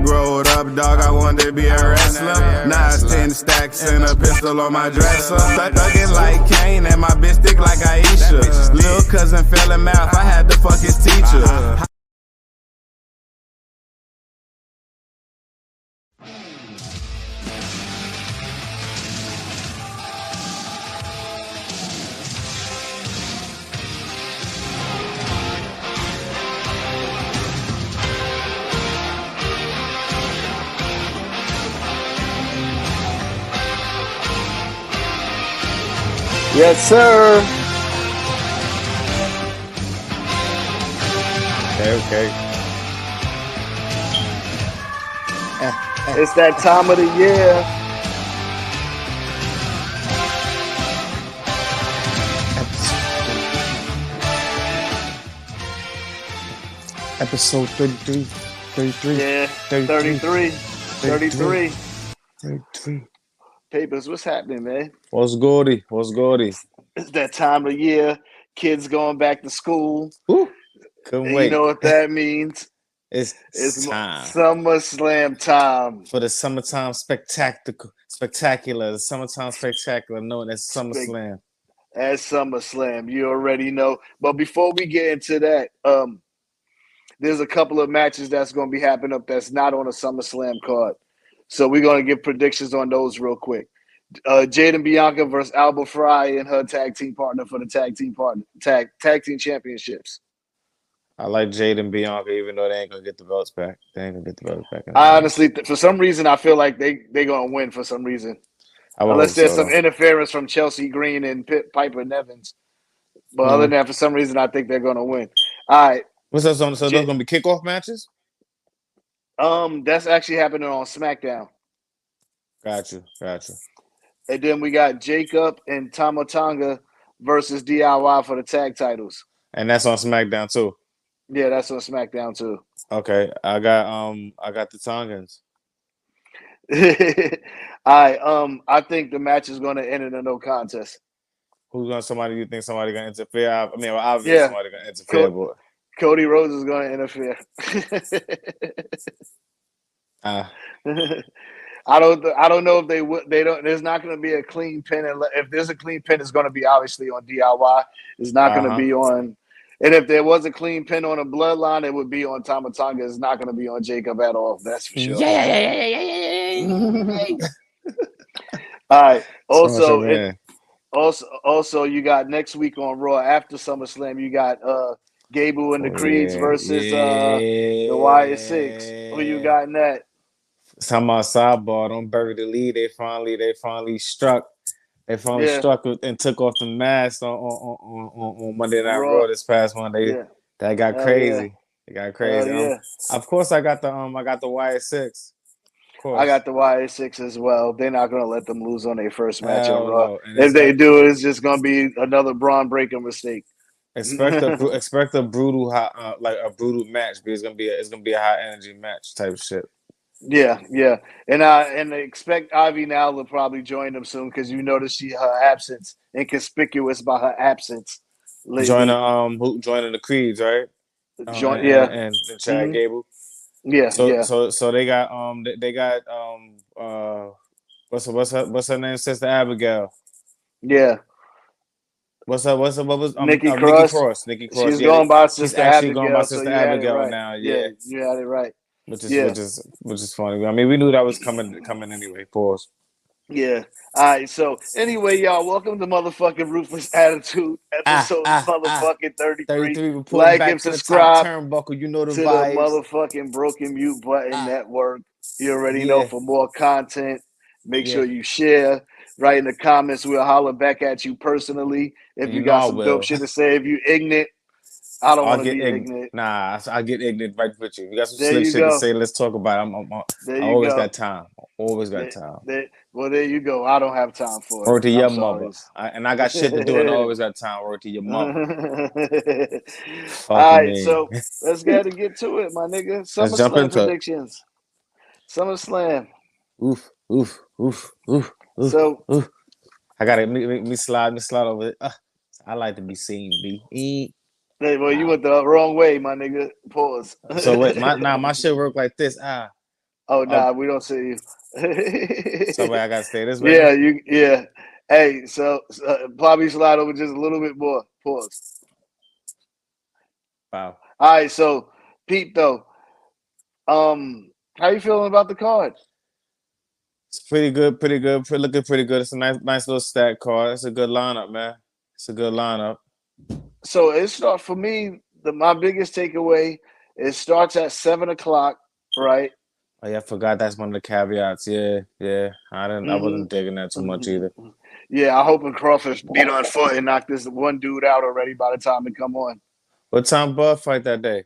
growed up, dog, I wanted to be a wrestler. Now it's 10 stacks and a pistol on my dresser. Thuggin' like Kane and my bitch thick like Aisha. Lil' cousin fell in math, I had to fuck his teacher. Yes, sir. Okay. It's that time of the year. Episode 33. 33. Yeah, 33. 33. Papers, what's happening, man? What's Goddi? It's that time of year. Kids going back to school. Woo. Couldn't wait. You know what that means? It's time. Summerslam time. For the summertime spectacular. The summertime spectacular known as SummerSlam. As SummerSlam, you already know. But before we get into that, there's a couple of matches that's going to be happening up that's not on a SummerSlam card. So we're going to give predictions on those real quick. Jade and Bianca versus Alba Fry and her tag team partner for the tag team championships. I like Jade and Bianca, even though they ain't gonna get the belts back. I honestly, for some reason, I feel like they're gonna win for some reason, unless there's some interference from Chelsea Green and Piper Nevins. But other than that, for some reason, I think they're gonna win. All right. What's that? So those gonna be kickoff matches? That's actually happening on SmackDown. Gotcha. And then we got Jacob and Tama Tonga versus DIY for the tag titles. And that's on SmackDown too. Yeah, that's on SmackDown too. Okay, I got the Tongans. I think the match is going to end in a no contest. You think somebody gonna interfere? Obviously somebody gonna interfere, but Cody Rhodes is going to interfere. I don't know if they would. They don't. There's not going to be a clean pin. If there's a clean pin, it's going to be obviously on DIY. It's not going to be on. And if there was a clean pin on a Bloodline, it would be on Tama Tonga. It's not going to be on Jacob at all. That's for sure. Yeah. All right. Also, you got next week on Raw after SummerSlam. You got Gable and the Creeds versus the Wyatt Six. Who you got in that? Talking about sidebar, don't bury the lead. They finally struck. They finally struck and took off the mask on Monday Night Raw this past Monday. That got crazy. It got crazy. Of course, I got the Wyatt Six. Of course, I got the Wyatt Six as well. They're not gonna let them lose on their first match on Raw. If they do, it's just gonna be another Braun Breaker mistake. Expect a brutal match, but it's gonna be a high energy match type shit. Yeah, and expect Ivy now to probably join them soon because you notice her absence inconspicuous by her absence. Joining the Creeds, right? And Chad Gable. Yeah, So they got what's her name? Sister Abigail. Yeah. What was Nikki Cross? Nikki Cross. She's going by Sister She's actually Abigail. going by Sister Abigail right. now. Yeah, you had it right. Which is funny. I mean, we knew that was coming anyway. Pause. Yeah. All right. So anyway, y'all, welcome to motherfucking Ruthless Attitude, episode motherfucking 33. Like and subscribe. Turnbuckle, you know the to vibes. The motherfucking Broken Mute Button Network. You already know. For more content, make sure you share. Write in the comments. We'll holler back at you personally if you got some dope shit to say. If you ignorant, I don't want to be ignorant. Nah, I get ignorant right with you. You got some slick shit to say. Let's talk about it. I always got time. There you go. I don't have time for it. Word to your mother. And I got shit to do and I always got time. Word to your mother. All right, so let's get to it, my nigga. SummerSlam predictions. SummerSlam. Oof. So I gotta me slide over it. I like to be seen, B. Hey, well, you went the wrong way, my nigga. Pause. So wait, my shit work like this. Oh nah, we don't see you. So I gotta stay this way. Yeah. Hey, so probably slide over just a little bit more. Pause. Wow. All right, so Pete though, how you feeling about the card? It's pretty good, looking pretty good. It's a nice little stack card. It's a good lineup, man. It's a good lineup. So it starts for me. My biggest takeaway, it starts at 7:00, right? Oh yeah, I forgot that's one of the caveats. Yeah. I wasn't digging that too much either. Yeah, I hope Crawford beat on foot and knock this one dude out already by the time it come on. What time Bud fight that day?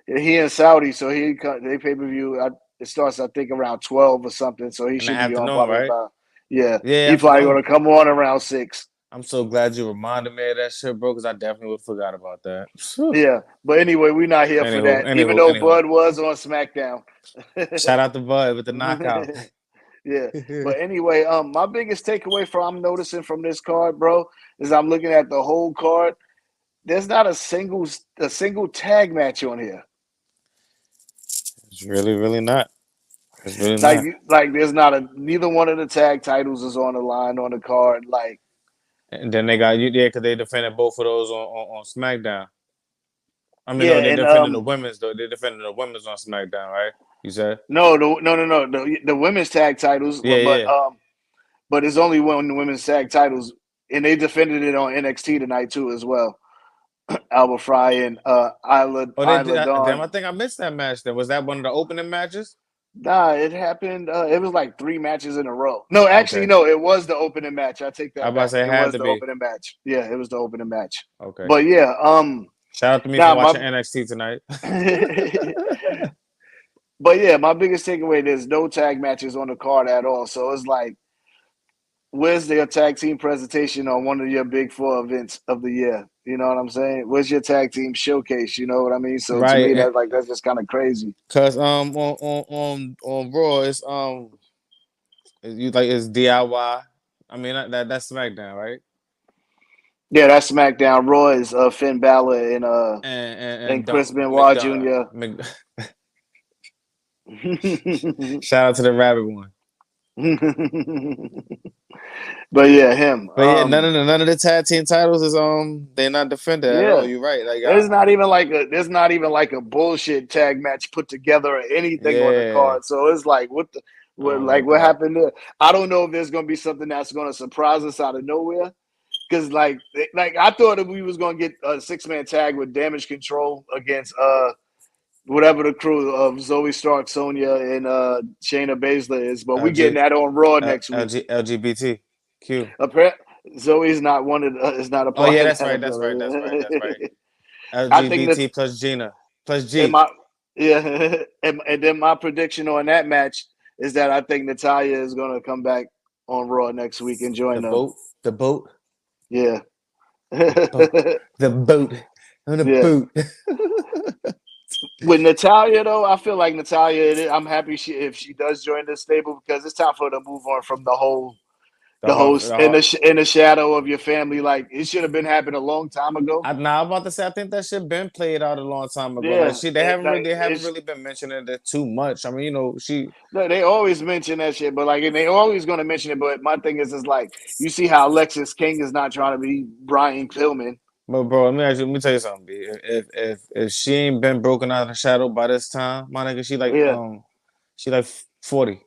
He in Saudi, so they pay-per-view. It starts, I think, around 12 or something. So he should be on probably right? about. Yeah, Yeah. he probably gonna come on around 6. I'm so glad you reminded me of that shit, bro, because I definitely would have forgot about that. Yeah, but anyway, we're not here for that. Even though Bud was on SmackDown. Shout out to Bud with the knockout. Yeah, but anyway, my biggest takeaway I'm noticing from this card, bro, is I'm looking at the whole card. There's not a single tag match on here. It's really not. It's really like there's neither one of the tag titles is on the line on the card. Like, and then they got because they defended both of those on SmackDown. I mean, no, they defended the women's though. They defended the women's on SmackDown, right? You said no. The women's tag titles, but it's only one women's tag titles, and they defended it on NXT tonight too as well. Alba Fry and Isla. Damn, I think I missed that match. Then was that one of the opening matches? Nah, it happened. It was like 3 matches in a row. No, actually, no. It was the opening match. I take that. I was about to say it was the opening match. Yeah, it was the opening match. Okay, but yeah, shout out to me for watching NXT tonight. But yeah, my biggest takeaway: there's no tag matches on the card at all. So it's like, where's their tag team presentation on one of your big 4 events of the year? You know what I'm saying? Where's your tag team showcase? You know what I mean? So to me, that's just kind of crazy. Cause on Raw, it's it's DIY. I mean that's SmackDown, right? Yeah, that's SmackDown. Raw is Finn Balor and Chris Benoit Jr. Shout out to the rabbit one. But yeah, him. But yeah, none of the tag team titles is they're not defended at all. You're right. Like there's not even like a bullshit tag match put together or anything on the card. So it's like what happened there? I don't know if there's gonna be something that's gonna surprise us out of nowhere. Because like I thought that we was gonna get a 6-man tag with Damage Control against whatever the crew of Zoe Stark, Sonya, and Shayna Baszler is, but we getting that on Raw next week. LGBTQ. Zoe's not is not a part. Oh yeah, that's right. LGBT plus Gina plus G. And then my prediction on that match is that I think Natalya is gonna come back on Raw next week and join them. The boat. Yeah. The boat. On the boat. With Natalya, though, I feel like Natalya, I'm happy if she does join this stable because it's time for her to move on from the whole in the shadow of your family. Like, it should have been happening a long time ago. I'm about to say, I think that shit been played out a long time ago. Yeah, like they haven't really been mentioning it too much. I mean, they always mention that shit, but like, and they always going to mention it. But my thing is like, you see how Alexis King is not trying to be Brian Pillman. But bro, let me tell you something, B. If she ain't been broken out of the shadow by this time, my nigga, she like 40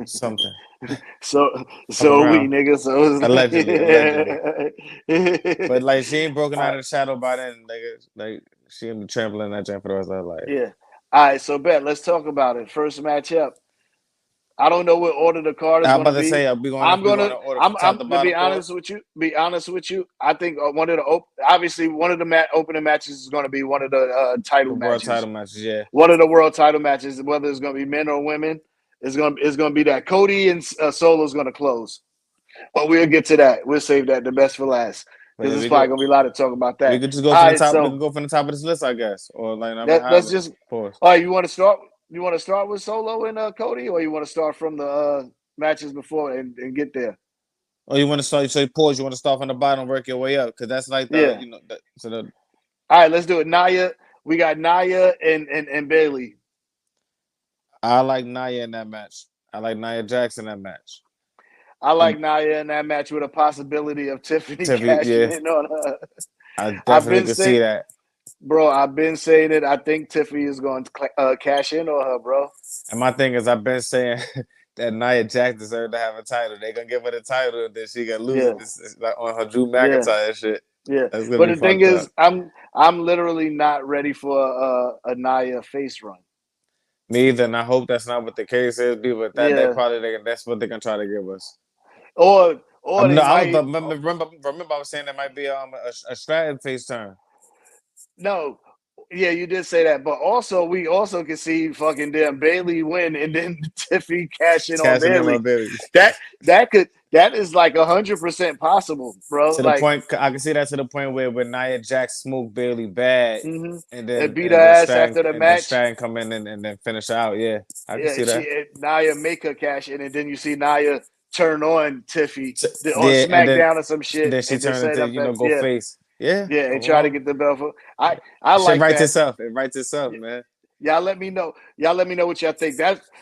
something. So we nigga. So allegedly. But like she ain't broken out of the shadow by then, nigga. Like she in the trampoline that jam for the rest of her life. Yeah. All right, so Bet, let's talk about it. First matchup. I don't know what order the card is going to be. I'm going to be honest with you. Be honest with you. I think one of the opening matches is going to be one of the title matches. World title matches, yeah. One of the world title matches, whether it's going to be men or women, is going to be that. Cody and Solo is going to close, but we'll get to that. We'll save that the best for last because there's probably going to be a lot to talk about that. We could just go from the top. We can go from the top of this list, I guess, or like let's just pause. All right, you want to start? You want to start with Solo and Cody, or you want to start from the matches before and get there? Oh, you want to start? So you pause. You want to start from the bottom, work your way up, because that's like the All right, let's do it. Nia, we got Nia and Bailey. I like Nia in that match. I like Nia Jax in that match. I like Nia in that match with a possibility of Tiffany cashing in on her. I definitely can see that. Bro, I've been saying it. I think Tiffany is going to cash in on her, bro. And my thing is, I've been saying that Nia Jax deserves to have a title. They're going to give her the title, and then she going to lose it. It's like on her Drew McIntyre shit. Yeah. That's gonna but be the thing is, I'm literally not ready for a Nia face run. Me either, and I hope that's not what the case is, but that's what they're going to try to give us. Or remember I was saying there might be a Stratton face turn. No, yeah, you did say that, but also we also can see fucking damn Bailey win and then Tiffany cash in on Bailey. That is like 100% possible, bro. To the point, I can see that to the point where Nia Jax smoked Bailey bad, and then beat her ass after the match. Stratton come in and then finish out. Yeah, I can see that. Nia make her cash in, and then you see Nia turn on Tiffy on SmackDown or some shit. Then she turned into go face. Yeah, and try to get the belt for. I like that. It writes itself, man. Y'all let me know. Y'all let me know what y'all think.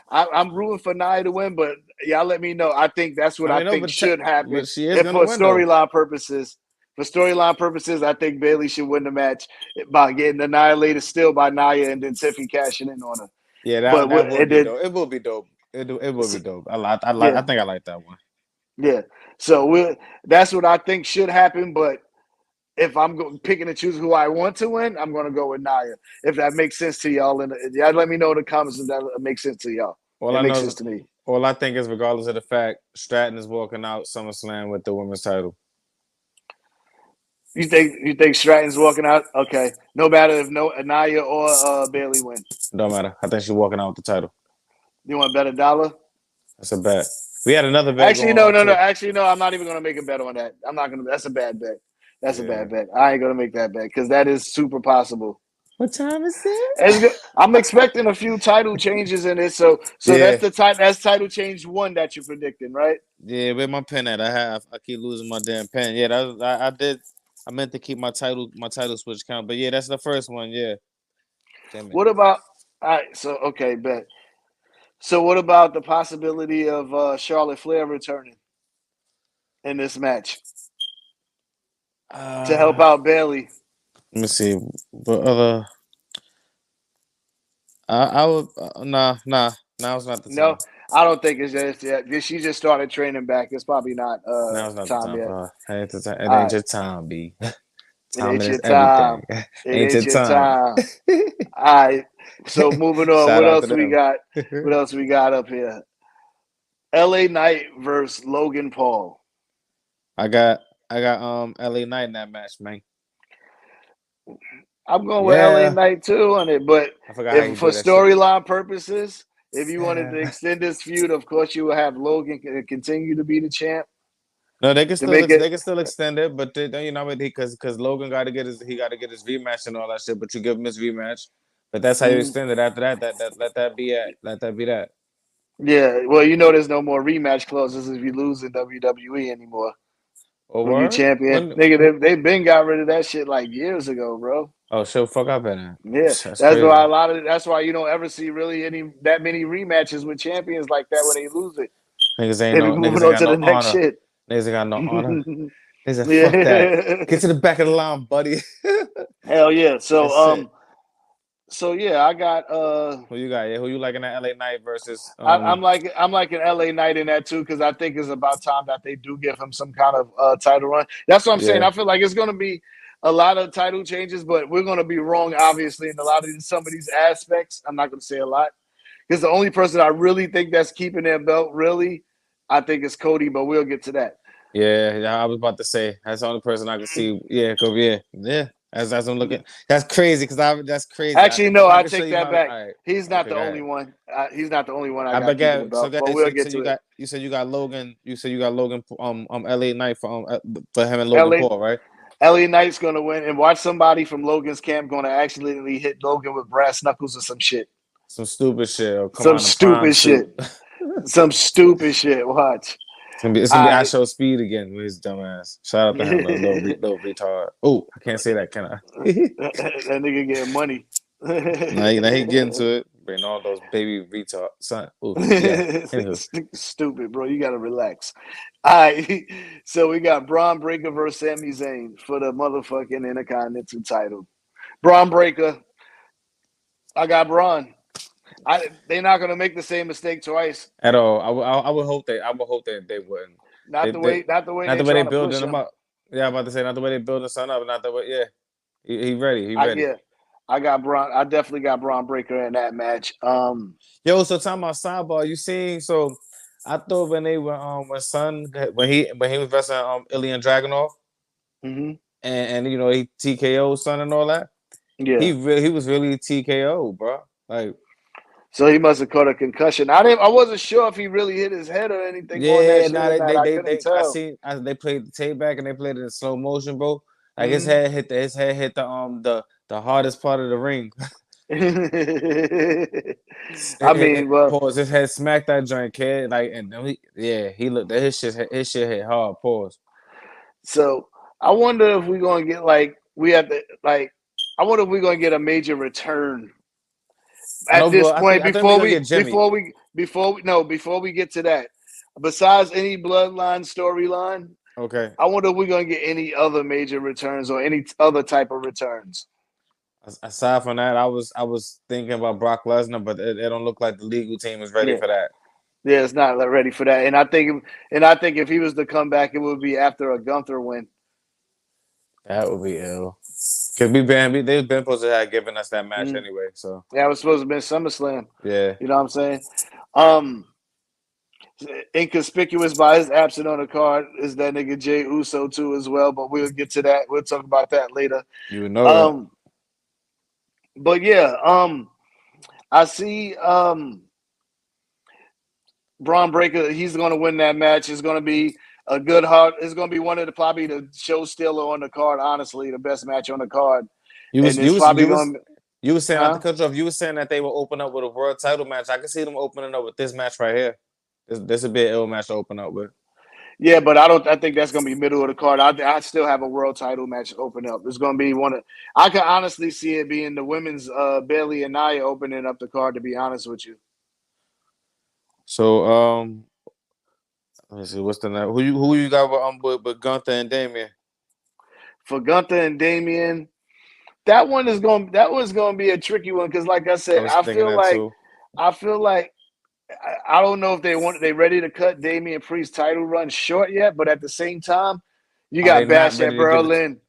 I'm rooting for Nia to win, but y'all let me know. I think that's what I think should happen. But she is for storyline purposes. For storyline purposes, I think Bailey should win the match by getting annihilated still by Nia and then Tiffy cashing in on her. Yeah, that would be dope. It will be dope. It will be dope. I think I like that one. Yeah. So that's what I think should happen, but if I'm picking and choosing who I want to win, I'm going to go with Nia. If that makes sense to y'all, y'all let me know in the comments if that makes sense to y'all. It makes sense to me. All I think is, regardless of the fact, Stratton is walking out SummerSlam with the women's title. You think Stratton's walking out? Okay. No matter if Nia or Bailey win. Don't matter. I think she's walking out with the title. You want to bet $1? That's a bet. We had another bet. Actually, no. Actually, no. I'm not even going to make a bet on that. I'm not going to. That's a bad bet. That's a bad bet. I ain't gonna make that bet because that is super possible. What time is it? I'm expecting a few title changes in it. So that's title change 1 that you're predicting, right? Yeah, where my pen at? I keep losing my damn pen. Yeah, I did. I meant to keep my title switch count, but yeah, that's the first one. Yeah. What about? All right. So okay, bet. So what about the possibility of Charlotte Flair returning in this match? To help out Bailey. Let me see. But other, I would nah. Now it's not the time. No, I don't think it's just yet. She just started training back. It's probably not. Now it's not time the time. yet. It ain't your time, B. Time is everything. It ain't your time. All right. So moving on. What else we got? What else we got up here? LA Knight versus Logan Paul. I got LA Knight in that match, man. I'm going with LA Knight too on it, but for storyline purposes, if you wanted to extend this feud, of course you will have Logan continue to be the champ. No, they can still extend it, but because Logan got to get his rematch and all that shit. But you give him his rematch, but that's how you extend it. After that, let that be that. Yeah, well, there's no more rematch clauses if you lose in WWE anymore. When you champion, nigga, they've been got rid of that shit like years ago, bro. Oh, shit, fuck up in it. Yeah, that's why you don't ever see really that many rematches with champions like that when they lose it. Niggas ain't got no honor. Shit. Niggas ain't got no honor. They said, fuck that. Get to the back of the line, buddy. Hell yeah. So yeah, I got who you got? Yeah, who you like in that LA Knight versus I'm like an LA Knight in that too, because I think it's about time that they do give him some kind of title run. That's what I'm saying. I feel like it's gonna be a lot of title changes, but we're gonna be wrong, obviously, in some of these aspects. I'm not gonna say a lot. Because the only person I really think that's keeping their belt, really, I think is Cody, but we'll get to that. Yeah, I was about to say that's the only person I can see. Yeah, yeah. As I'm looking, that's crazy that's crazy. Actually, no, I take that back. Right. He's not the only one. He's not the only one. I got keeping the belt. But we'll get to it. You said you got Logan. You said you got Logan. LA Knight for him and Logan Paul, right? LA Knight's gonna win, and watch somebody from Logan's camp gonna accidentally hit Logan with brass knuckles or some shit. Some stupid shit. Some stupid shit. Some stupid shit. Watch. It's gonna be I Show Speed again with his dumb ass. Shout out to him, little retard. Oh, I can't say that, can I? That nigga getting money. Now he getting to it. bring all those baby retard son. Ooh, yeah. Stupid, bro. You gotta relax. All right. So we got Braun Breaker versus Sami Zayn for the motherfucking Intercontinental title. Braun Breaker. I got Braun. They're not gonna make the same mistake twice. At all. I would hope that they wouldn't. Not the way they they're building him up. Yeah, I'm about to say not the way they building son up, not the way. Yeah, he ready. He ready. I got Braun. I definitely got Braun Breaker in that match. Yo, so talking about sidebar, you seen? So I thought when they were when he was wrestling Ilya Dragunov, and you know he TKO Son and all that. Yeah, he was really TKO, bro. Like, so he must have caught a concussion. I wasn't sure if he really hit his head or anything. Yeah, they played the tape back and they played it in slow motion, bro. Like his head hit the hardest part of the ring. Pause. His head smacked that joint, kid. Like, and he looked at his shit hit hard. Pause. So I wonder if we're gonna get I wonder if we're gonna get a major return at this point before we get to that. Besides any bloodline storyline, okay. I wonder if we're gonna get any other major returns or any other type of returns. Aside from that, I was thinking about Brock Lesnar, but it don't look like the legal team is ready for that. Yeah, it's not ready for that. And I think if he was to come back, it would be after a Gunther win. That would be ill. Because they've been supposed to have given us that match anyway. So yeah, it was supposed to be SummerSlam. Yeah. You know what I'm saying? Inconspicuous by his absence on the card is that nigga Jey Uso too as well, but we'll get to that. We'll talk about that later. You know that. But yeah, I see Braun Breaker, he's gonna win that match. It's gonna be a good heart. It's gonna be one of probably the show stealer on the card, honestly, the best match on the card. You were saying not to cut you off, you were saying that they will open up with a world title match. I can see them opening up with this match right here. This would be an ill match to open up with. Yeah, but I think that's gonna be middle of the card. I still have a world title match open up. It's gonna be I can honestly see it being the women's Bayley and Nia opening up the card, to be honest with you. So let me see what's the name. Who you got with Gunther and Damian? For Gunther and Damian, that was gonna be a tricky one because, like I said, I feel like I don't know if they ready to cut Damian Priest's title run short yet, but at the same time, you got Bash at Berlin.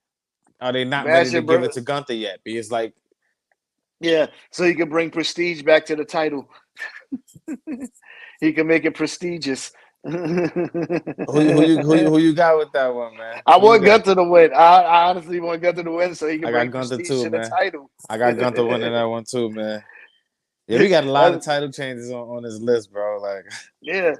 Are they not ready to give it to Gunther yet? Because so he can bring prestige back to the title. He can make it prestigious. Who you got with that one, man? I want Gunther to win. I honestly want Gunther to win so he can bring prestige to the title. I got Gunther winning that one too, man. Yeah, we got a lot of title changes on this list, bro. Like, yeah.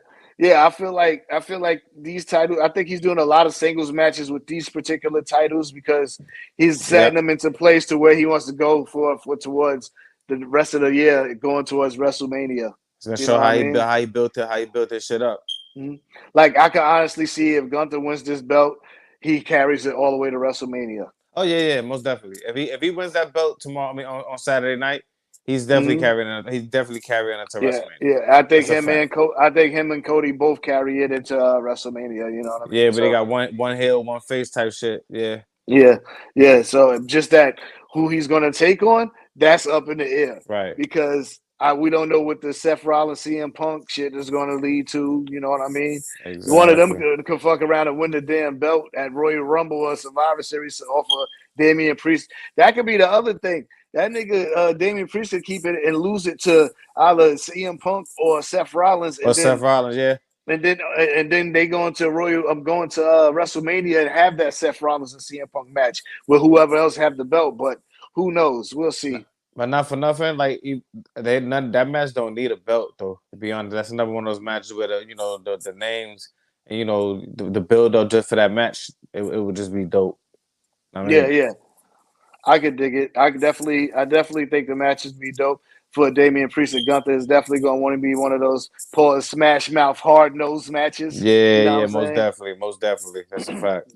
I feel like these titles. I think he's doing a lot of singles matches with these particular titles because he's setting them into place to where he wants to go for towards the rest of the year, going towards WrestleMania. It's gonna show how he built his shit up. Mm-hmm. Like I can honestly see if Gunther wins this belt, he carries it all the way to WrestleMania. Oh yeah, most definitely. If he wins that belt tomorrow, on Saturday night. He's definitely carrying it. He's definitely carrying it to WrestleMania. Yeah, I think him and Cody both carry it into WrestleMania. You know what I mean? Yeah, but they got one heel, one face type shit. Yeah. Yeah. So just that who he's gonna take on, that's up in the air, right? Because we don't know what the Seth Rollins CM Punk shit is gonna lead to. You know what I mean? Exactly. One of them could fuck around and win the damn belt at Royal Rumble or Survivor Series off of Damian Priest. That could be the other thing. That nigga Damian Priest could keep it and lose it to either CM Punk or Seth Rollins. Seth Rollins, yeah. And then they go into WrestleMania and have that Seth Rollins and CM Punk match with whoever else have the belt. But who knows? We'll see. But not for nothing, like that match don't need a belt though. To be honest, that's another one of those matches where the names and the build up just for that match, it would just be dope. I mean, yeah. I could dig it. I definitely think the matches be dope for Damian Priest and Gunther. Is definitely going to want to be one of those smash mouth hard nose matches. Yeah, most definitely. That's a fact.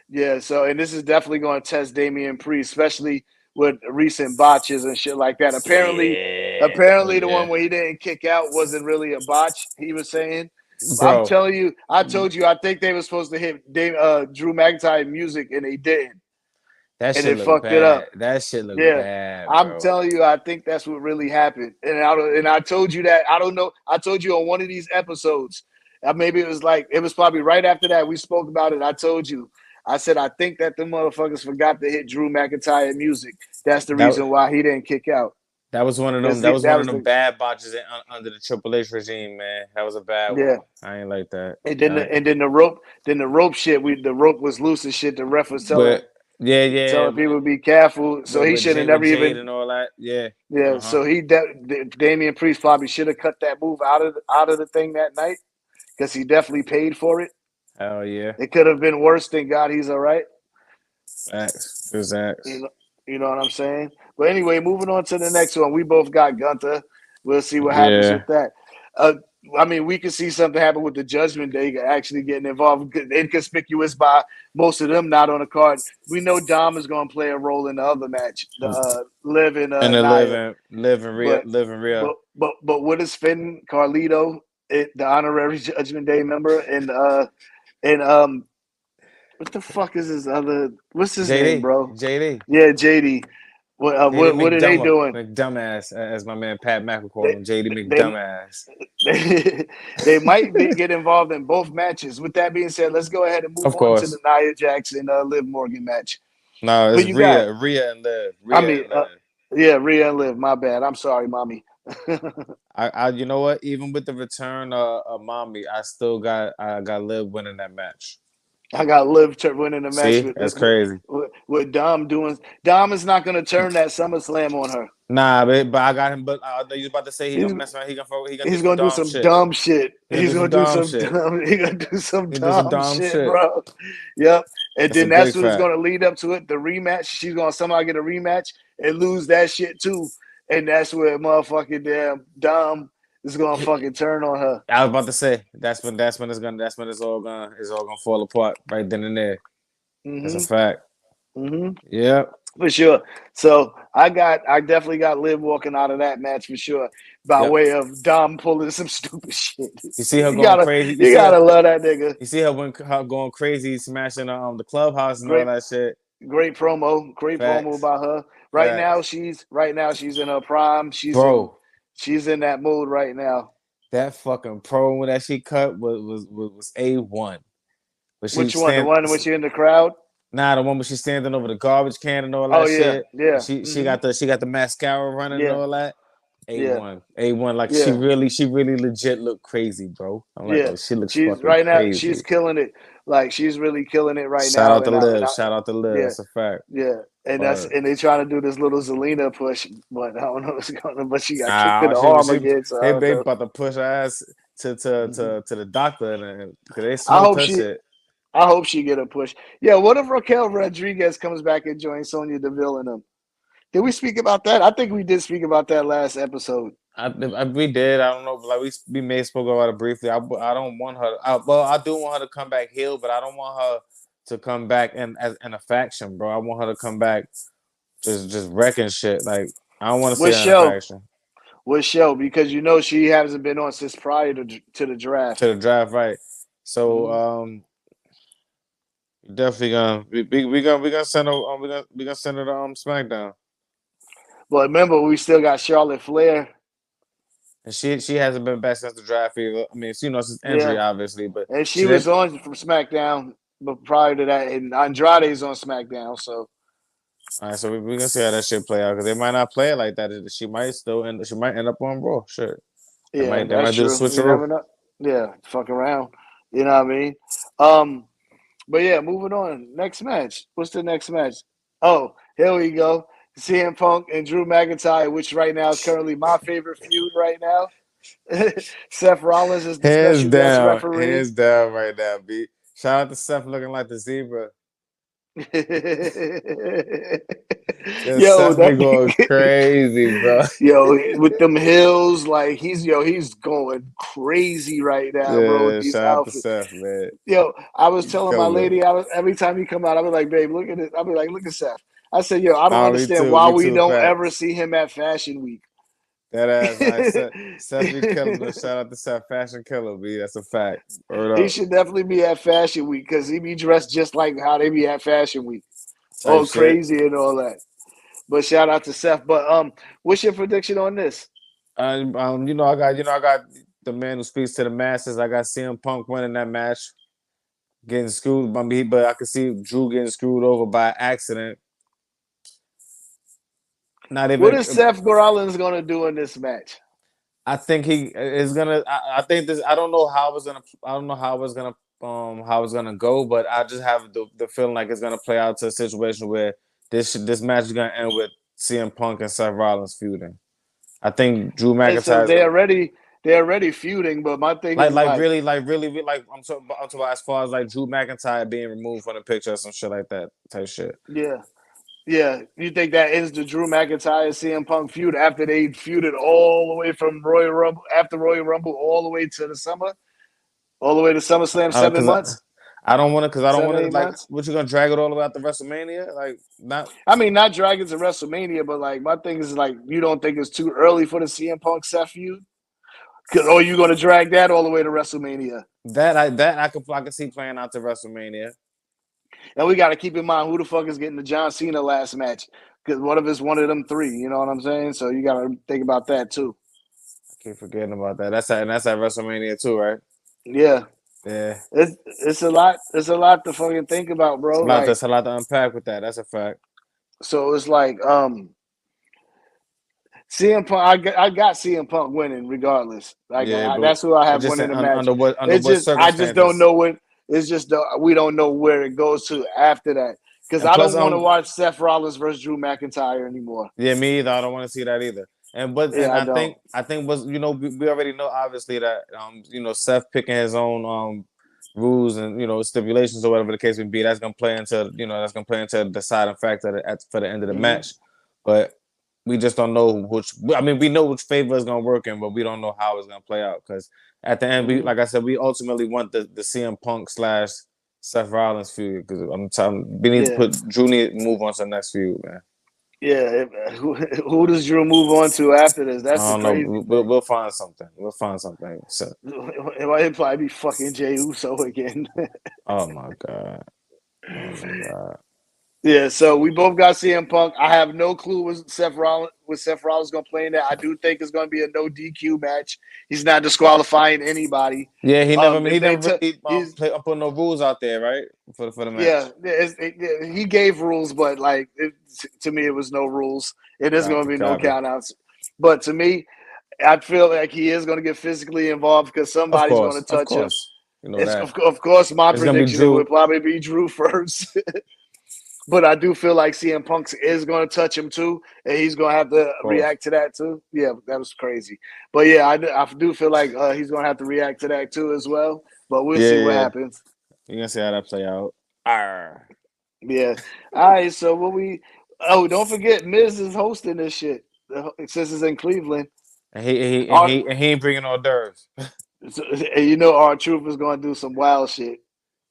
Yeah. So, and this is definitely going to test Damian Priest, especially with recent botches and shit like that. Apparently, the one where he didn't kick out wasn't really a botch. He was saying, Bro. I'm telling you, I told you, I think they were supposed to hit Drew McIntyre music and they didn't. That and shit it look fucked bad. it up. That shit look Yeah, bad, I'm bro. telling you, I think that's what really happened. And I told you that. I don't know. I told you on one of these episodes. Maybe it was probably right after that we spoke about it. I told you. I said I think that the motherfuckers forgot to hit Drew McIntyre music. That's the reason why he didn't kick out. That was one of them. That was one of them bad botches under the Triple H regime, man. That was a bad one. I ain't like that. And then the rope shit. The rope was loose and shit. The ref was telling people to be careful. So he should have never even and all that. Yeah. So Damian Priest probably should have cut that move out of the thing that night because he definitely paid for it. Hell yeah. It could have been worse. Than God, he's all right. Facts. You know what I'm saying? But anyway, moving on to the next one. We both got Gunther. We'll see what happens with that. I mean, we could see something happen with the Judgment Day actually getting involved, inconspicuous by most of them not on the card. We know Dom is going to play a role in the other match, the Liv and Rhea. But what is Finn, Carlito, the honorary Judgment Day member, and what the fuck is his other? What's his name, bro? JD. Yeah, JD. What are they doing? McDumbass, as my man Pat McElroy called him, JD McDumbass. They might get involved in both matches. With that being said, let's go ahead and move on to the Nia Jax and Liv Morgan match. No, it's Rhea and Liv. Rhea and Liv. My bad. I'm sorry, mommy. I you know what? Even with the return of mommy, I got Liv winning that match. I got Liv winning the match. See, that's crazy. With Dom doing. Dom is not going to turn that SummerSlam on her. Nah, but I got him. But I know you was about to say he's gonna mess around. He's gonna do some dumb shit. He's gonna do some dumb shit, bro. Yep. And then that's what it's gonna lead up to it. The rematch. She's gonna somehow get a rematch and lose that shit too. And that's where motherfucking damn Dom is gonna fucking turn on her. I was about to say that's when it's all gonna fall apart right then and there. Mm-hmm. That's a fact. Mm-hmm. Yeah, for sure. So I definitely got Liv walking out of that match for sure by way of Dom pulling some stupid shit. You see her going crazy. You gotta love that nigga. You see her going crazy, smashing the clubhouse and all that shit. Great promo by her. Right now she's in her prime. She's in that mood right now. That fucking promo that she cut was A1. Which one? The one when she in the crowd? Nah, the one where she's standing over the garbage can and all that shit. Yeah. She got the mascara running and all that. A1. Like she really legit look crazy, bro. I'm like, she looks fucking right now. Crazy. She's killing it. Like she's really killing it right Shout now. Shout out to Liv. Yeah, that's a fact. Yeah, and they trying to do this little Zelina push, but I don't know what's going on. But she got kicked in the arm again. So they about to push her ass to the doctor and because they smoked her shit. I hope she get a push. Yeah, what if Raquel Rodriguez comes back and joins Sonya Deville and them? Did we speak about that? I think we did speak about that last episode. We did. I don't know. Like we may have spoke about it briefly. I don't want her. I do want her to come back heel, but I don't want her to come back in a faction, bro. I want her to come back just wrecking shit. Like I don't want to see her in a faction. With show because she hasn't been on since prior to the draft. To the draft, right? So definitely gonna send her to SmackDown. But remember, we still got Charlotte Flair. And she hasn't been back since the draft either. I mean, since injury, obviously. But and she was on from SmackDown, but prior to that, and Andrade's on SmackDown. So, all right, so we're gonna see how that shit play out because they might not play it like that. She might end up on Raw. Sure. Yeah, they might do the switch around. Yeah, fuck around. You know what I mean? But yeah, moving on. Next match. What's the next match? Oh, here we go. CM Punk and Drew McIntyre, which right now is currently my favorite feud right now. Seth Rollins is the special guest referee. Hands down right now, B. Shout out to Seth looking like the zebra. Yo, Seth be going crazy, bro. Yo, with them heels, like he's going crazy right now, bro. With these shout outfits. out to Seth, man. Yo, I was telling my lady, every time he come out, I was like, babe, look at it. I be like, look at Seth. I said, yo, I don't understand why we don't ever see him at Fashion Week. That ass, like Seth be killing him. Shout out to Seth, Fashion Killer, B. That's a fact. He should definitely be at Fashion Week because he be dressed just like how they be at Fashion Week, all crazy and all that. But shout out to Seth. But what's your prediction on this? I got the man who speaks to the masses. I got CM Punk winning that match, getting screwed by me, but I could see Drew getting screwed over by accident. What is Seth Rollins gonna do in this match? I think he is gonna. I think this. I don't know how it's gonna. I don't know how it's gonna go, but I just have the feeling like it's gonna play out to a situation where this match is gonna end with CM Punk and Seth Rollins feuding. I think Drew McIntyre. They're already feuding, but my thing is really I'm talking about as far as like Drew McIntyre being removed from the picture or some shit like that type shit. Yeah. Yeah, you think that ends the Drew McIntyre CM Punk feud after they feuded all the way from Royal Rumble all the way to the summer, all the way to SummerSlam 7 months? I don't want to like what you gonna drag it all the way out to WrestleMania? Like not. I mean, not drag it to WrestleMania, but like my thing is like you don't think it's too early for the CM Punk Seth feud? Or you gonna drag that all the way to WrestleMania? I could see playing out to WrestleMania. And we got to keep in mind who the fuck is getting the John Cena last match. Because what if it's one of them three? You know what I'm saying? So you got to think about that too. I keep forgetting about that. That's at WrestleMania too, right? Yeah. Yeah. It's a lot. It's a lot to fucking think about, bro. There's a lot to unpack with that. That's a fact. So it's like CM Punk. I got CM Punk winning regardless. Like that's who I have winning the match. I just don't know what. It's just we don't know where it goes to after that because I don't want to watch Seth Rollins versus Drew McIntyre anymore. Yeah, me either. I don't want to see that either. I think was we already know obviously that Seth picking his own rules and stipulations or whatever the case may be. That's gonna play into the deciding factor for the end of the match, but we just don't know which. I mean, we know which favor is gonna work in, but we don't know how it's gonna play out because. At the end, like I said, we ultimately want the CM Punk / Seth Rollins feud because we need to put Drew to move on to the next feud, man. Yeah, who does Drew move on to after this? That's I don't know. We'll find something. We'll find something. So. It might probably be fucking Jey Uso again. Oh my god. Yeah, so we both got CM Punk. I have no clue what Seth Rollins going to play in that. I do think it's going to be a no DQ match. He's not disqualifying anybody. Yeah, he never put no rules out there, right? For the match. Yeah, he gave rules, but like to me, it was no rules. It is going to be no countouts. But to me, I feel like he is going to get physically involved because somebody's going to touch him. You know of course, my prediction would probably be Drew first. But I do feel like CM Punk is going to touch him too, and he's going to have to react to that too. Yeah, that was crazy. But yeah, I do feel like he's going to have to react to that too as well. But we'll see what happens. You're going to see how that play out. Arr. Yeah. All right, so don't forget, Miz is hosting this shit since it's in Cleveland. And he ain't bringing hors d'oeuvres. And R-Truth is going to do some wild shit.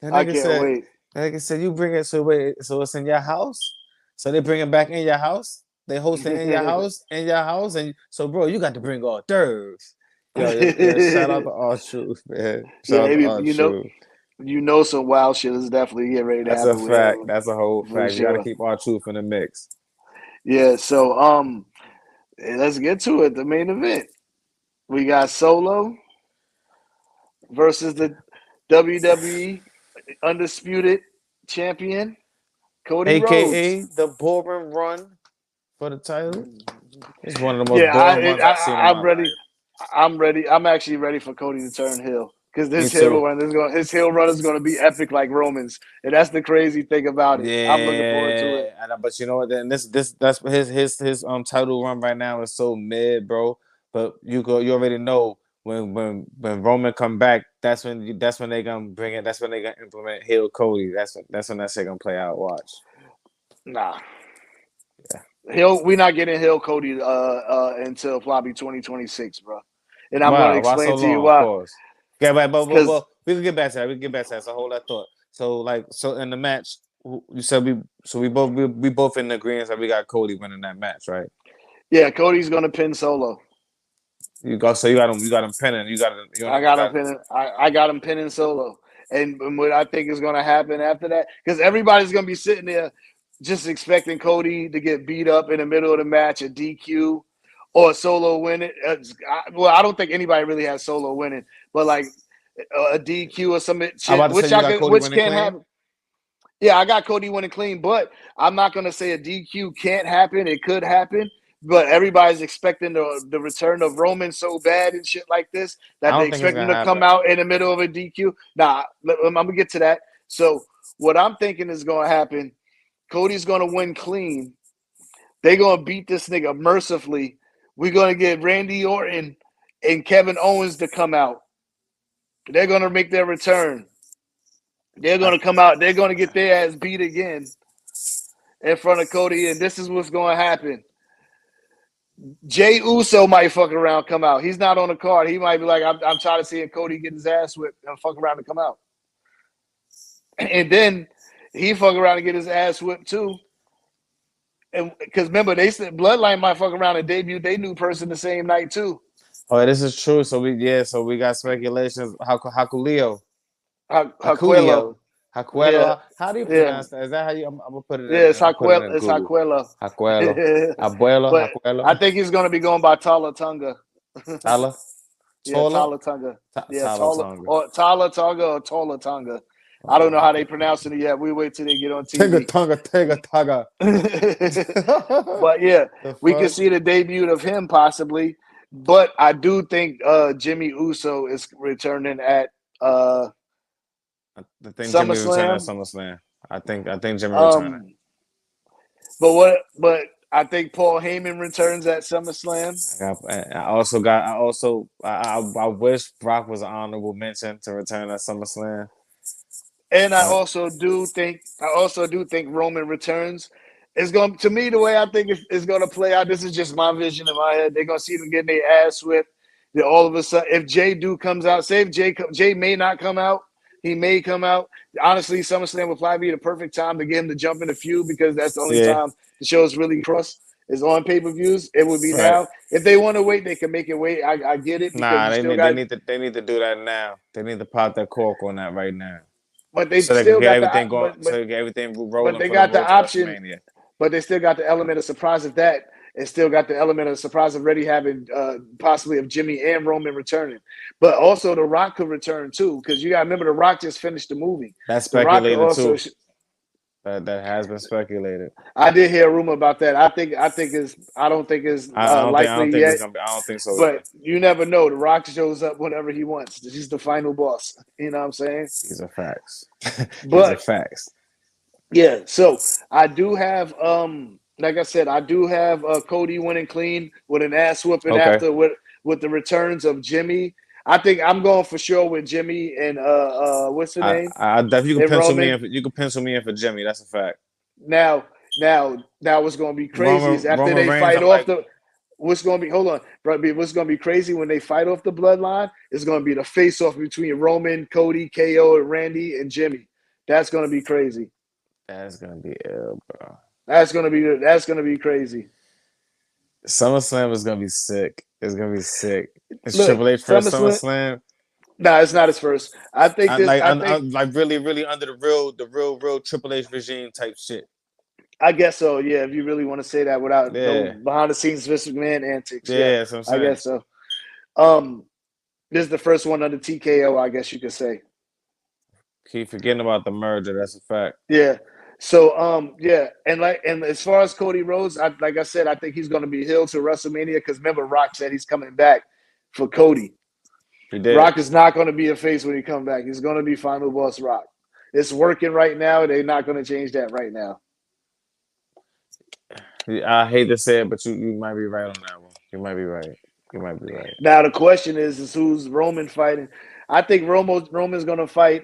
I can't wait. Like I said, you bring it so it's in your house. So they bring it back in your house. They host it in your house, and so bro, you got to bring hors d'oeuvres. Yo, shout out to R-Truth, man. Shout out to R-Truth. Some wild shit is definitely getting ready to happen. That's a fact. That's a whole fact. You got to keep R-Truth in the mix. Yeah. So let's get to it. The main event. We got Solo versus the WWE Undisputed Champion, Cody Rhodes. AKA the boring run for the title. It's one of the most boring ones I've seen in my life. I'm ready. I'm actually ready for Cody to turn heel because his heel run is going to be epic like Roman's, and that's the crazy thing about it. Yeah, I'm looking forward to it. But you know what? Then that's his title run right now is so mid, bro. But you already know. When Roman come back, that's when they gonna bring it. That's when they gonna implement heel Cody. That's when that shit gonna play out. Watch. Nah. Yeah. We're not getting heel Cody until probably 2026, bro. And I'm gonna explain to you why. Yeah, but we can get back to that. So hold that thought. So in the match, You said we both in agreement that we got Cody winning that match, right? Yeah, Cody's gonna pin Solo. You got him pinning. I got him pinning Solo. And what I think is gonna happen after that, because everybody's gonna be sitting there just expecting Cody to get beat up in the middle of the match, a DQ or Solo winning. I don't think anybody really has Solo winning, but like a DQ or some shit, which can't happen. Yeah, I got Cody winning clean, but I'm not going to say a DQ can't happen. It could happen, but everybody's expecting the return of Roman so bad and shit like this that they expect him to come out in the middle of a DQ. Nah, I'm going to get to that. So what I'm thinking is going to happen, Cody's going to win clean. They're going to beat this nigga mercifully. We're going to get Randy Orton and Kevin Owens to come out. They're going to make their return. They're going to come out. They're going to get their ass beat again in front of Cody, and this is what's going to happen. Jey Uso might fuck around, come out. He's not on the card. He might be like, I'm tired of seeing Cody get his ass whipped and fuck around and come out. And then he fuck around and get his ass whipped too. And because remember, they said Bloodline might fuck around and debut their new person the same night too. Oh, this is true. So we got speculations. Hakulio. Hakuelo. Yeah. How do you pronounce that? Is that how you? I'm gonna put it. Yeah, it's Hakuelo. It's Hakuelo. Hakuelo. I think he's gonna be going by Tala Tonga. Tala. Yeah, Tala Tonga. Tala Tonga or Tola Tonga. I don't know how they pronounce it yet. We wait till they get on TV. Tonga. But yeah, we can see the debut of him possibly. But I do think Jimmy Uso is returning at I think Jimmy returning at SummerSlam. I think Jimmy returning. But I think Paul Heyman returns at SummerSlam. I wish Brock was an honorable mention to return at SummerSlam. And I also do think Roman returns. It's going to me the way I think it's going to play out. This is just my vision in my head. They're going to see them getting their ass whipped. Then all of a sudden, if Jey comes out, say if Jey may not come out, he may come out. Honestly, SummerSlam would probably be the perfect time to get him to jump in the feud because that's the only time the show's really cross is on pay-per-views. It would be now. If they want to wait, they can make it wait. I get it. Nah, they need to do that now. They need to pop that cork on that right now. But they still got everything going. So they get everything rolling. But they got the option. But they still got the element of surprise of that. And still got the element of surprise of already having possibly of Jimmy and Roman returning. But also The Rock could return too, because you got to remember The Rock just finished the movie. That's speculated too. That has been speculated. I did hear a rumor about that. I don't think it's likely yet. I don't think so. But you never know. The Rock shows up whenever he wants. He's the final boss. You know what I'm saying? These are facts. Facts. Yeah. So I do have like I said, I do have Cody winning clean with an ass whooping after with the returns of Jimmy. I think I'm going for sure with Jimmy and what's the name? You can pencil me in for Jimmy. That's a fact. Now what's going to be crazy is after they fight off what's going to be what's going to be crazy when they fight off the bloodline is going to be the face off between Roman, Cody, KO, and Randy and Jimmy. That's going to be crazy. That's going to be ill, bro. That's gonna be crazy. SummerSlam is gonna be sick. It's gonna be sick. It's Triple H first SummerSlam. No, it's not his first. I think really, really under the real Triple H regime type shit. I guess so. Yeah, if you really want to say that without no behind the scenes Vince McMahon antics. Yeah, that's what I'm saying. I guess so. This is the first one under TKO. I guess you could say. Keep forgetting about the merger. That's a fact. Yeah. So and as far as Cody Rhodes, like I said, I think he's going to be healed to WrestleMania because remember Rock said he's coming back for Cody. He did. Rock is not going to be a face when he comes back. He's going to be Final Boss Rock. It's working right now. They're not going to change that right now. I hate to say it, but you might be right on that one. You might be right. Now the question is who's Roman fighting? I think Roman's going to fight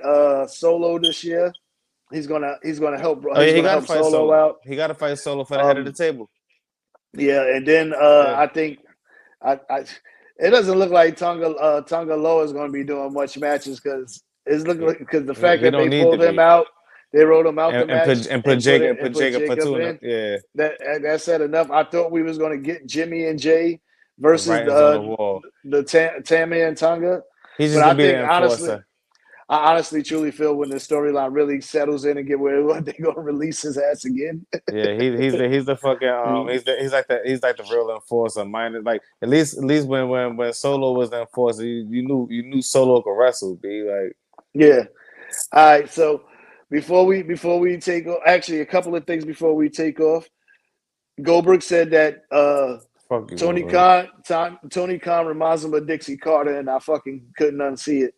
Solo this year. He's gonna help. He got to fight Solo out. He got to fight Solo for the head of the table. Yeah, and then I think it doesn't look like Tonga Loa is going to be doing much matches because the fact that they pulled him out, They wrote him out the match and put Jacob in. Yeah, that said enough. I thought we was going to get Jimmy and Jay versus the on the wall. the Tammy and Tonga. He's just gonna be the enforcer. I honestly truly feel when the storyline really settles in and get where they're gonna release his ass again. Yeah, he's the fucking he's like the real enforcer. Mine like at least when Solo was the enforcer, you knew Solo could wrestle. Be like, yeah. All right, so before we take off, actually a couple of things before we take off. Goldberg said that Tony Khan reminds him of Dixie Carter, and I fucking couldn't unsee it.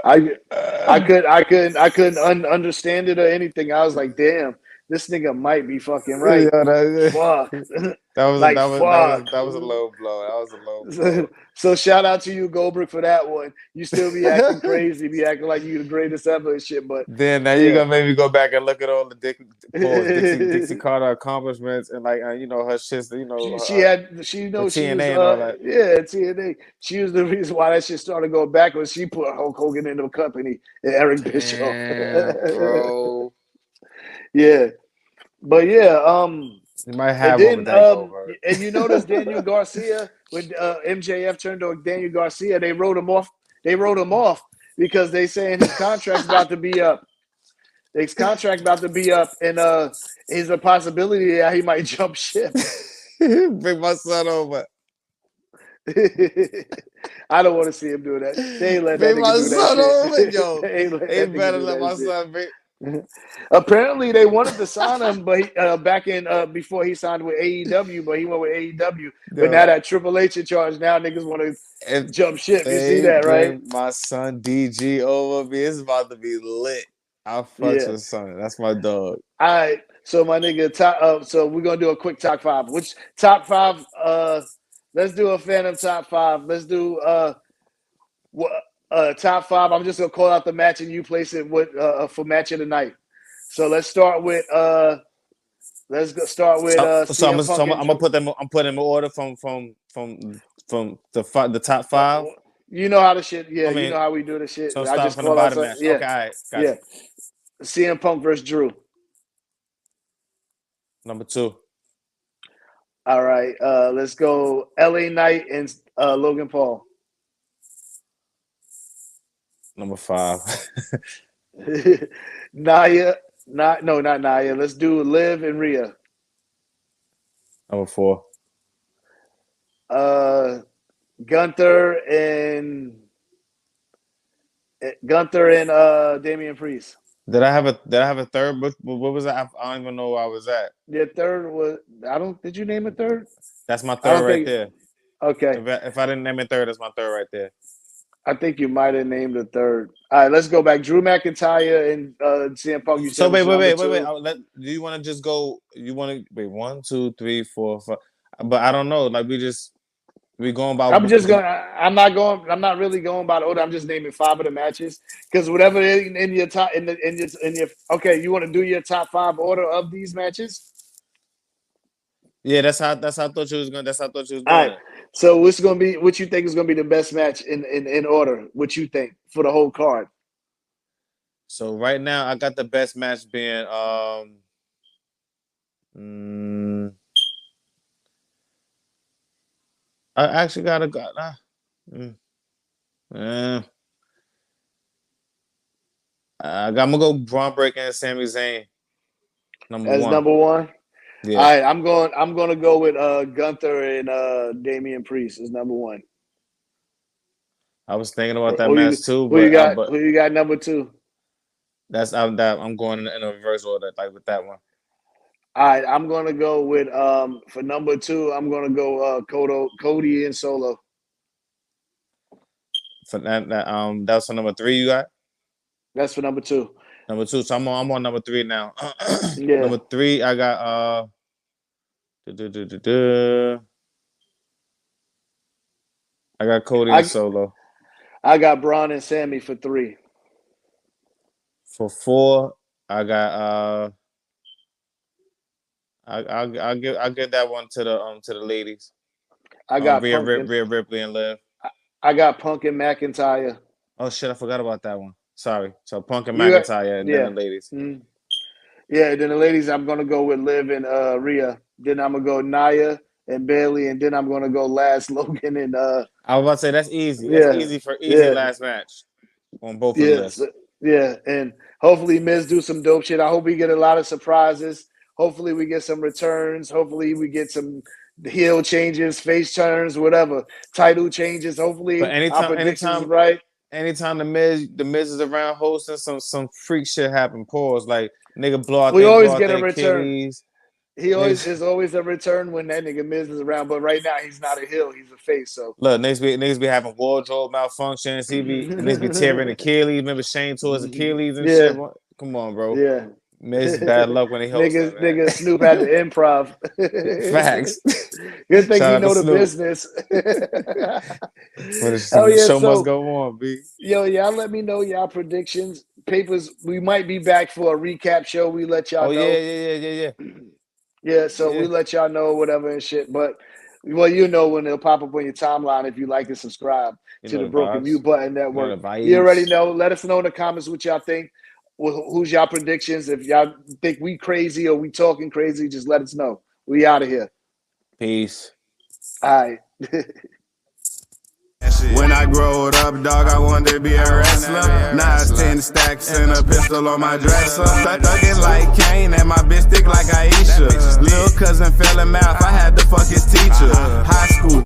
I couldn't understand it or anything. I was like, damn, this nigga might be fucking right. Yeah, fuck. That was a low blow. That was a low blow. So shout out to you, Goldberg, for that one. You still be acting crazy, be acting like you the greatest ever and shit. But then now you gonna make me go back and look at all the Dixie Carter accomplishments and like her shit. She was TNA. She was the reason why that shit started going backwards. She put Hulk Hogan into the company and Eric Bischoff. Bro. Yeah, but yeah, you might have and then, and you notice Daniel Garcia when MJF turned to Daniel Garcia, they wrote him off. They wrote him off because they saying his contract's about to be up. His contract about to be up, and is a possibility that he might jump ship. Bring my son over. I don't want to see him do that. They ain't let bring that my nigga do son that over, shit. yo. They better let my son bring. Apparently, they wanted to sign him, but back in before he signed with AEW, but he went with AEW. But now that Triple H in charge, now niggas want to jump ship. You see that, right? My son DG over me. It's about to be lit. I'll fuck with son. That's my dog. All right, so my nigga, so we're gonna do a quick top five. Which top five? Let's do a Phantom top five. Let's do top five. I'm just gonna call out the match and you place it with for match of the night. So let's start with So I'm gonna put them. I'm putting them in order from the top five. You know how the shit. Yeah, you know how we do the shit. So I just from the bottom match. Yeah. Okay, all right. Gotcha. CM Punk versus Drew. Number 2. All right. Let's go. LA Knight and Logan Paul. Number 5. Nia. Not Nia. Let's do Liv and Rhea. Number 4. Gunther and Damian Priest. Did I have a third? What was that? I don't even know where I was at. Your third was did you name a third? That's my third there. Okay. If I didn't name a third, that's my third right there. I think you might have named a third. All right, let's go back. Drew McIntyre and CM Punk. So wait. Do you want to just go? You want to wait 1, 2, 3, 4, 5? But I don't know. Like we going by. I'm not really going by the order. I'm just naming 5 of the matches because whatever in your top in your. Okay, you want to do your top 5 order of these matches? Yeah, that's how I thought you was going. That's how I thought you was doing. All right. So what's going to be? What you think is going to be the best match in order? What you think for the whole card? So right now, I got the best match being I actually got I'm gonna go Braun Breaker and Sami Zayn. Number 1. Number 1. Yeah. All right, I'm going to go with Gunther and Damian Priest as number 1. I was thinking about that match too. Who you got number 2? I'm going in a reverse order, like with that one. All right, I'm going to go with for number 2. I'm going to go Cody and Solo. For that's for number 3. You got? That's for number 2. Number 2. So I'm on number 3 now. Yeah. Number 3, I got I got Cody and Solo. I got Braun and Sammy for 3. For 4, I got I'll give that one to the ladies. I got Rhea Ripley and Liv. I got Punk and McIntyre. Oh shit, I forgot about that one. Sorry. So Punk and McIntyre, and then the ladies. Mm-hmm. Yeah, then the ladies, I'm gonna go with Liv and Rhea. Then I'm gonna go Nia and Bailey, and then I'm gonna go last Logan and I was about to say that's easy. That's easy for last match on both of the lists. Yeah, and hopefully Miz do some dope shit. I hope we get a lot of surprises. Hopefully we get some returns. Hopefully we get some heel changes, face turns, whatever, title changes. Hopefully our predictions are right. Anytime the Miz is around hosting, some freak shit happen. Pause. Like nigga blow out. We always get a return. Achilles. There's always a return when that nigga Miz is around. But right now he's not a heel; he's a face. So look, niggas be having wardrobe malfunctions. Niggas be tearing Achilles. Remember Shane tore his Achilles and shit. Come on, bro. Yeah. Miz bad luck when he hosts. Nigga Snoop had the improv. Facts. Good thing you know the business. Show must go on, B. Yo, y'all let me know y'all predictions. Papers, we might be back for a recap show. We let y'all know. Yeah. Yeah, so we let y'all know whatever and shit. But well, you know when it'll pop up on your timeline if you like and subscribe to the Broken View Button Network. You already know. Let us know in the comments what y'all think. Who's y'all predictions? If y'all think we crazy or we talking crazy, just let us know. We out of here. Peace. All right. When I growed up, dog, I wanted to be a wrestler. Now it's 10 stacks and a pistol on my dresser. Thuggin' like Kane and my bitch thick like Aisha. Lil' cousin fell in mouth, I had to fuck his teacher. High school.